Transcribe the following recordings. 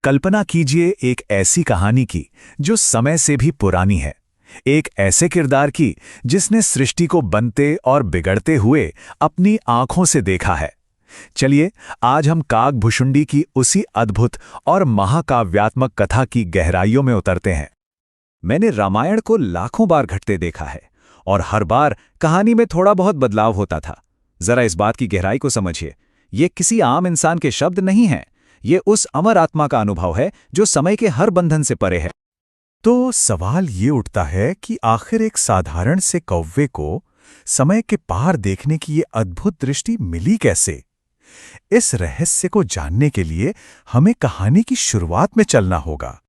कल्पना कीजिए एक ऐसी कहानी की जो समय से भी पुरानी है। एक ऐसे किरदार की जिसने सृष्टि को बनते और बिगड़ते हुए अपनी आंखों से देखा है। चलिए आज हम काकभुशुंडी की उसी अद्भुत और महाकाव्यात्मक कथा की गहराइयों में उतरते हैं। मैंने रामायण को लाखों बार घटते देखा है और हर बार कहानी में थोड़ा बहुत बदलाव होता था। जरा इस बात की गहराई को समझिए। ये किसी आम इंसान के शब्द नहीं हैं। ये उस अमर आत्मा का अनुभव है जो समय के हर बंधन से परे है। तो सवाल ये उठता है कि आखिर एक साधारण से कौवे को समय के पार देखने की ये अद्भुत दृष्टि मिली कैसे? इस रहस्य को जानने के लिए हमें कहानी की शुरुआत में चलना होगा।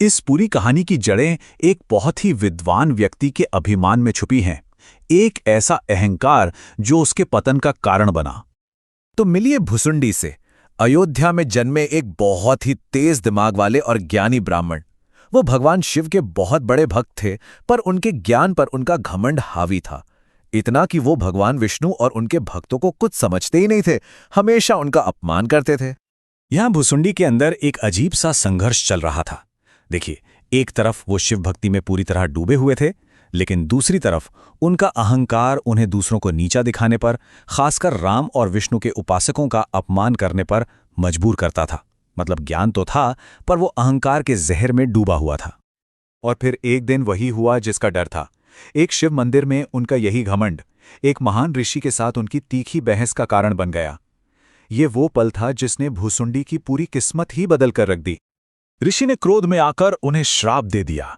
इस पूरी कहानी की जड़ें एक बहुत ही विद्वान व्यक्ति के अभिमान में छुपी हैं। एक ऐसा अहंकार जो उसके पतन का कारण बना। तो मिलिए भुसुंडी से, अयोध्या में जन्मे एक बहुत ही तेज दिमाग वाले और ज्ञानी ब्राह्मण। वो भगवान शिव के बहुत बड़े भक्त थे, पर उनके ज्ञान पर उनका घमंड हावी था। इतना कि वो भगवान विष्णु और उनके भक्तों को कुछ समझते ही नहीं थे, हमेशा उनका अपमान करते थे। यहां भुसुंडी के अंदर एक अजीब सा संघर्ष चल रहा था। देखिए, एक तरफ वो शिव भक्ति में पूरी तरह डूबे हुए थे, लेकिन दूसरी तरफ उनका अहंकार उन्हें दूसरों को नीचा दिखाने पर, खासकर राम और विष्णु के उपासकों का अपमान करने पर मजबूर करता था। मतलब ज्ञान तो था, पर वो अहंकार के जहर में डूबा हुआ था। और फिर एक दिन वही हुआ जिसका डर था। एक शिव मंदिर में उनका यही घमंड एक महान ऋषि के साथ उनकी तीखी बहस का कारण बन गया। ये वो पल था जिसने भुसुंडी की पूरी किस्मत ही बदल कर रख दी। ऋषि ने क्रोध में आकर उन्हें श्राप दे दिया,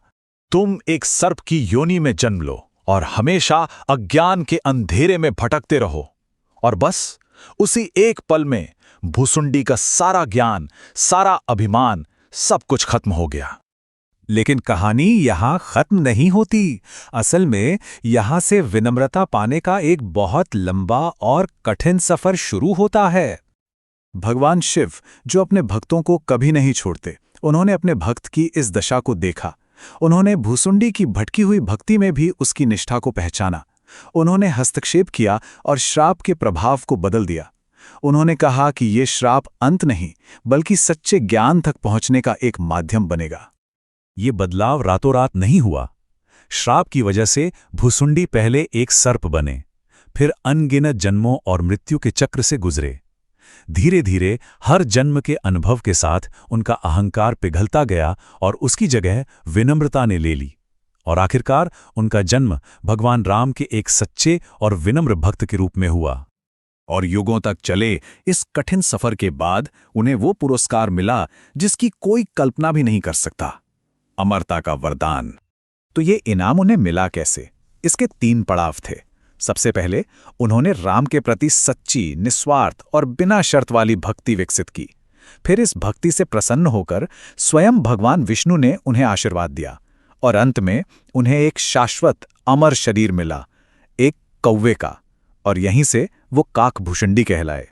तुम एक सर्प की योनि में जन्म लो और हमेशा अज्ञान के अंधेरे में भटकते रहो। और बस उसी एक पल में भुसुंडी का सारा ज्ञान, सारा अभिमान, सब कुछ खत्म हो गया। लेकिन कहानी यहां खत्म नहीं होती। असल में यहां से विनम्रता पाने का एक बहुत लंबा और कठिन सफर शुरू होता है। भगवान शिव जो अपने भक्तों को कभी नहीं छोड़ते, उन्होंने अपने भक्त की इस दशा को देखा। उन्होंने भुसुंडी की भटकी हुई भक्ति में भी उसकी निष्ठा को पहचाना। उन्होंने हस्तक्षेप किया और श्राप के प्रभाव को बदल दिया। उन्होंने कहा कि ये श्राप अंत नहीं, बल्कि सच्चे ज्ञान तक पहुंचने का एक माध्यम बनेगा। ये बदलाव रातों रात नहीं हुआ। श्राप की वजह से भुसुंडी पहले एक सर्प बने, फिर अनगिनत जन्मों और मृत्यु के चक्र से गुजरे। धीरे धीरे हर जन्म के अनुभव के साथ उनका अहंकार पिघलता गया और उसकी जगह विनम्रता ने ले ली। और आखिरकार उनका जन्म भगवान राम के एक सच्चे और विनम्र भक्त के रूप में हुआ। और युगों तक चले इस कठिन सफर के बाद उन्हें वो पुरस्कार मिला जिसकी कोई कल्पना भी नहीं कर सकता, अमरता का वरदान। तो ये इनाम उन्हें मिला कैसे? इसके 3 पड़ाव थे। सबसे पहले उन्होंने राम के प्रति सच्ची, निस्वार्थ और बिना शर्त वाली भक्ति विकसित की। फिर इस भक्ति से प्रसन्न होकर स्वयं भगवान विष्णु ने उन्हें आशीर्वाद दिया और अंत में उन्हें एक शाश्वत अमर शरीर मिला, एक कौवे का। और यहीं से वो काकभुशुंडी कहलाए।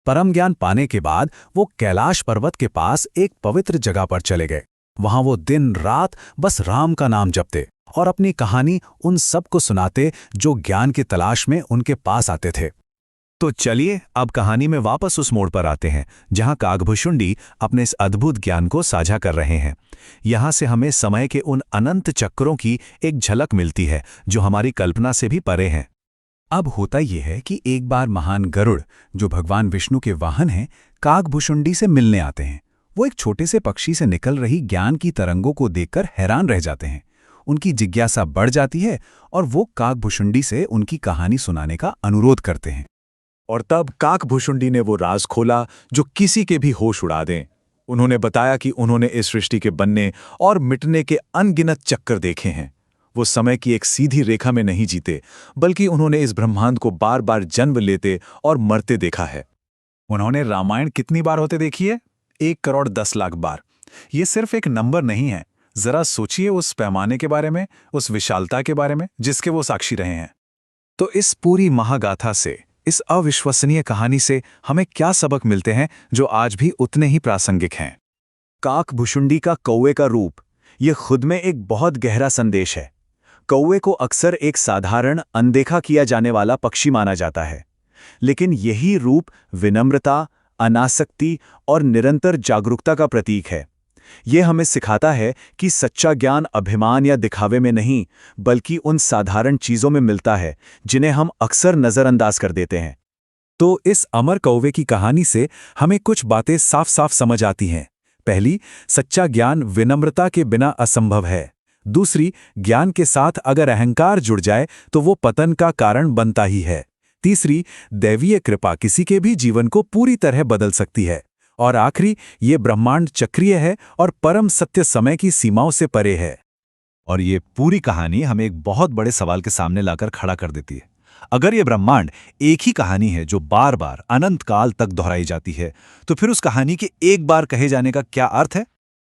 परम ज्ञान पाने के बाद वो कैलाश पर्वत के पास एक पवित्र जगह पर चले गए। वहां वो दिन रात बस राम का नाम जपते और अपनी कहानी उन सब को सुनाते जो ज्ञान की तलाश में उनके पास आते थे। तो चलिए अब कहानी में वापस उस मोड़ पर आते हैं जहां काकभुशुंडी अपने इस अद्भुत ज्ञान को साझा कर रहे हैं। यहां से हमें समय के उन अनंत चक्रों की एक झलक मिलती है जो हमारी कल्पना से भी परे हैं। अब होता यह है कि एक बार महान गरुड़, जो भगवान विष्णु के वाहन हैं, काकभुशुंडी से मिलने आते हैं। वो एक छोटे से पक्षी से निकल रही ज्ञान की तरंगों को देखकर हैरान रह जाते हैं। उनकी जिज्ञासा बढ़ जाती है और वो काकभुशुंडी से उनकी कहानी सुनाने का अनुरोध करते हैं। और तब काकभुशुंडी ने वो राज खोला जो किसी के भी होश उड़ा दें। उन्होंने बताया कि उन्होंने इस सृष्टि के बनने और मिटने के अनगिनत चक्कर देखे हैं। वो समय की एक सीधी रेखा में नहीं जीते, बल्कि उन्होंने इस ब्रह्मांड को बार बार जन्म लेते और मरते देखा है। उन्होंने रामायण कितनी बार होते देखी है? 1,10,00,000 बार। ये सिर्फ एक नंबर नहीं है। जरा सोचिए उस पैमाने के बारे में, उस विशालता के बारे में जिसके वो साक्षी रहे हैं। तो इस पूरी महागाथा से, इस अविश्वसनीय कहानी से हमें क्या सबक मिलते हैं जो आज भी उतने ही प्रासंगिक हैं? काकभुशुंडी का कौवे का रूप, ये खुद में एक बहुत गहरा संदेश है। कौवे को अक्सर एक साधारण, अनदेखा किया जाने वाला पक्षी माना जाता है, लेकिन यही रूप विनम्रता, अनासक्ति और निरंतर जागरूकता का प्रतीक है। ये हमें सिखाता है कि सच्चा ज्ञान अभिमान या दिखावे में नहीं, बल्कि उन साधारण चीजों में मिलता है जिन्हें हम अक्सर नजरअंदाज कर देते हैं। तो इस अमर कौवे की कहानी से हमें कुछ बातें साफ साफ समझ आती हैं। पहली, सच्चा ज्ञान विनम्रता के बिना असंभव है। दूसरी, ज्ञान के साथ अगर अहंकार जुड़ जाए तो वो पतन का कारण बनता ही है। तीसरी, दैवीय कृपा किसी के भी जीवन को पूरी तरह बदल सकती है। और आखिरी, ये ब्रह्मांड चक्रीय है और परम सत्य समय की सीमाओं से परे है। और ये पूरी कहानी हमें एक बहुत बड़े सवाल के सामने लाकर खड़ा कर देती है। अगर ये ब्रह्मांड एक ही कहानी है जो बार बार अनंत काल तक दोहराई जाती है, तो फिर उस कहानी के एक बार कहे जाने का क्या अर्थ है?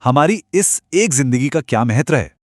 हमारी इस एक जिंदगी का क्या महत्व है?